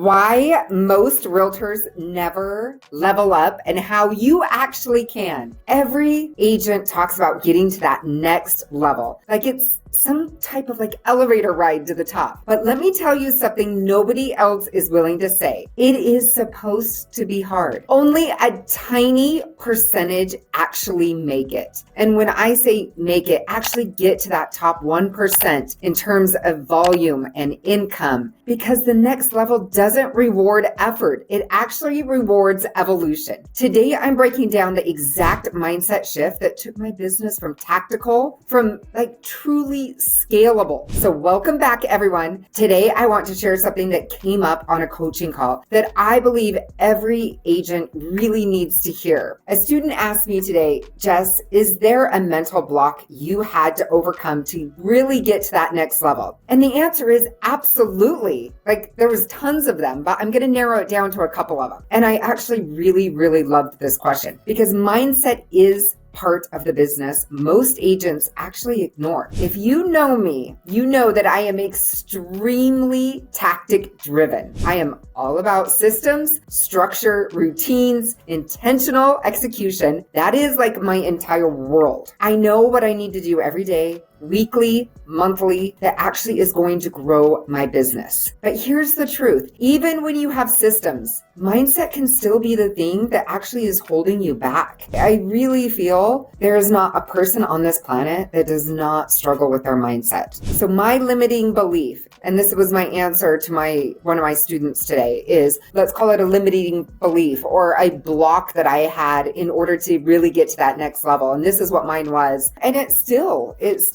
why most realtors never level up and how you actually can. Every agent talks about getting to that next level, like it's some type of elevator ride to the top. But let me tell you something nobody else is willing to say. It is supposed to be hard. Only a tiny percentage actually make it. And when I say make it, actually get to that top 1% in terms of volume and income, because the next level doesn't reward effort. It actually rewards evolution. Today, I'm breaking down the exact mindset shift that took my business from tactical, from truly scalable. So welcome back, everyone. Today, I want to share something that came up on a coaching call that I believe every agent really needs to hear. A student asked me today, Jess, is there a mental block you had to overcome to really get to that next level? And the answer is absolutely. There was tons of them, but I'm going to narrow it down to a couple of them. And I actually really, really loved this question because mindset is part of the business most agents actually ignore. If you know me, you know that I am extremely tactic driven. I am all about systems, structure, routines, intentional execution. That is my entire world. I know what I need to do every day, weekly, monthly, that actually is going to grow my business. But here's the truth. Even when you have systems, mindset can still be the thing that actually is holding you back. I really feel there is not a person on this planet that does not struggle with their mindset. So my limiting belief, and this was my answer to one of my students today, is let's call it a limiting belief or a block that I had in order to really get to that next level. And this is what mine was. And it still is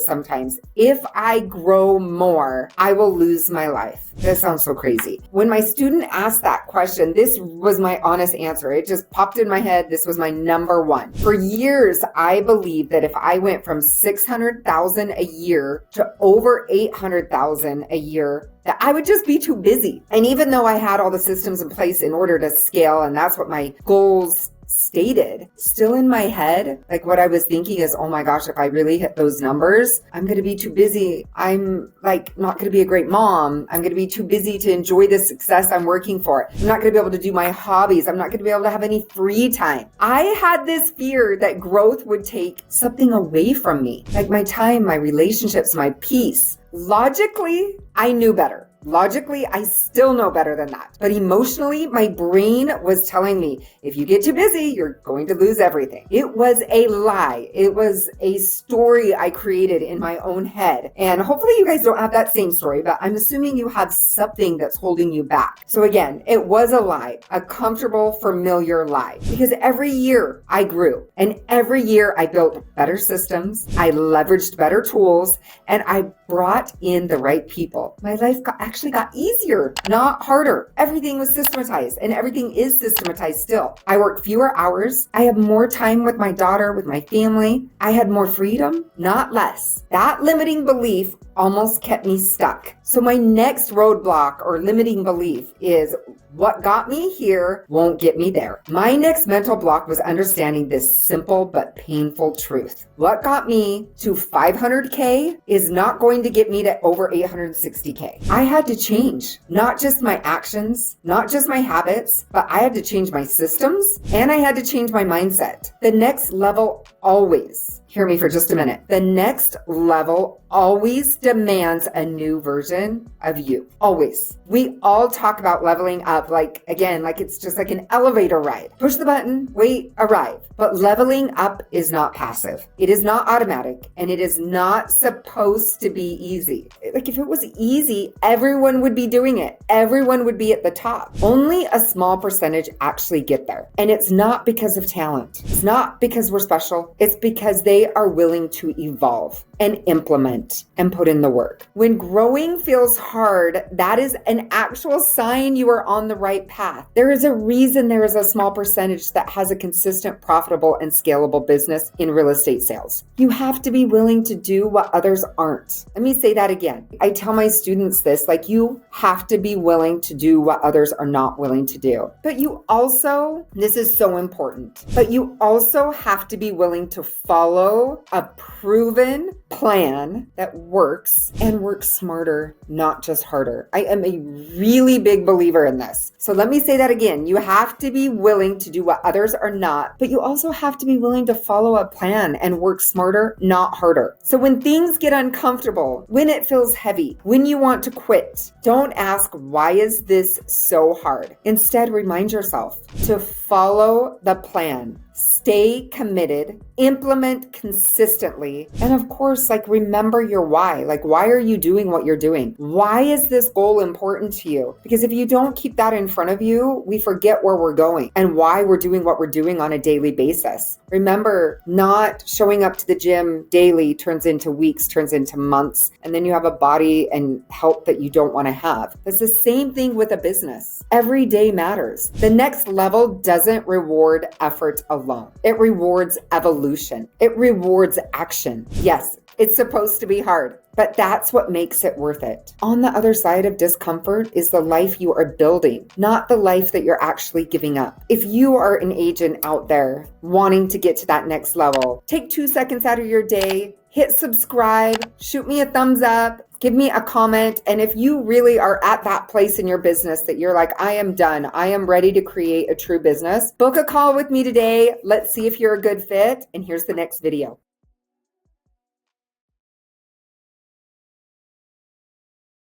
sometimes. If I grow more, I will lose my life. That sounds so crazy. When my student asked that question, this was my honest answer. It just popped in my head. This was my number one. For years, I believed that if I went from $600,000 a year to over $800,000 a year, that I would just be too busy. And even though I had all the systems in place in order to scale, and that's what my goals stated, still in my head, what I was thinking is, oh my gosh, if I really hit those numbers, I'm going to be too busy. I'm not going to be a great mom. I'm going to be too busy to enjoy the success I'm working for. I'm not going to be able to do my hobbies. I'm not going to be able to have any free time. I had this fear that growth would take something away from me, my time, my relationships, my peace. Logically, I knew better. Logically, I still know better than that. But emotionally, my brain was telling me, if you get too busy, you're going to lose everything. It was a lie. It was a story I created in my own head. And hopefully you guys don't have that same story, but I'm assuming you have something that's holding you back. So again, it was a lie, a comfortable, familiar lie. Because every year I grew, and every year I built better systems, I leveraged better tools, and I brought in the right people. My life actually got easier, not harder. Everything was systematized, and everything is systematized still. I worked fewer hours. I had more time with my daughter, with my family. I had more freedom, not less. That limiting belief almost kept me stuck. So my next roadblock or limiting belief is what got me here won't get me there. My next mental block was understanding this simple but painful truth. What got me to 500K is not going to get me to over 860K. I had to change, not just my actions, not just my habits, but I had to change my systems and I had to change my mindset. The next level always, hear me for just a minute. The next level always demands a new version of you. Always. We all talk about leveling up it's just like an elevator ride. Push the button, wait, arrive. But leveling up is not passive. It is not automatic, and it is not supposed to be easy. If it was easy, everyone would be doing it. Everyone would be at the top. Only a small percentage actually get there. And it's not because of talent. It's not because we're special. It's because they are willing to evolve and implement and put in the work. When growing feels hard, that is an actual sign you are on the right path. There is a reason there is a small percentage that has a consistent, profitable, and scalable business in real estate sales. You have to be willing to do what others aren't. Let me say that again. I tell my students this, you have to be willing to do what others are not willing to do. But you also, this is so important, but you also have to be willing to follow a proven plan that works and works smarter, not just harder. I am a really big believer in this. So let me say that again. You have to be willing to do what others are not, but you also have to be willing to follow a plan and work smarter, not harder. So when things get uncomfortable, when it feels heavy, when you want to quit, don't ask, why is this so hard? Instead, remind yourself to follow the plan. Stay committed, implement consistently, and of course, remember your why. Why are you doing what you're doing? Why is this goal important to you? Because if you don't keep that in front of you, we forget where we're going and why we're doing what we're doing on a daily basis. Remember, not showing up to the gym daily turns into weeks, turns into months, and then you have a body and health that you don't want to have. It's the same thing with a business. Every day matters. The next level doesn't reward effort alone. It rewards evolution. It rewards action. Yes, it's supposed to be hard, but that's what makes it worth it. On the other side of discomfort is the life you are building, not the life that you're actually giving up. If you are an agent out there wanting to get to that next level, take 2 seconds out of your day, hit subscribe, shoot me a thumbs up, give me a comment. And if you really are at that place in your business that you're like, I am done, I am ready to create a true business, book a call with me today. Let's see if you're a good fit. And here's the next video.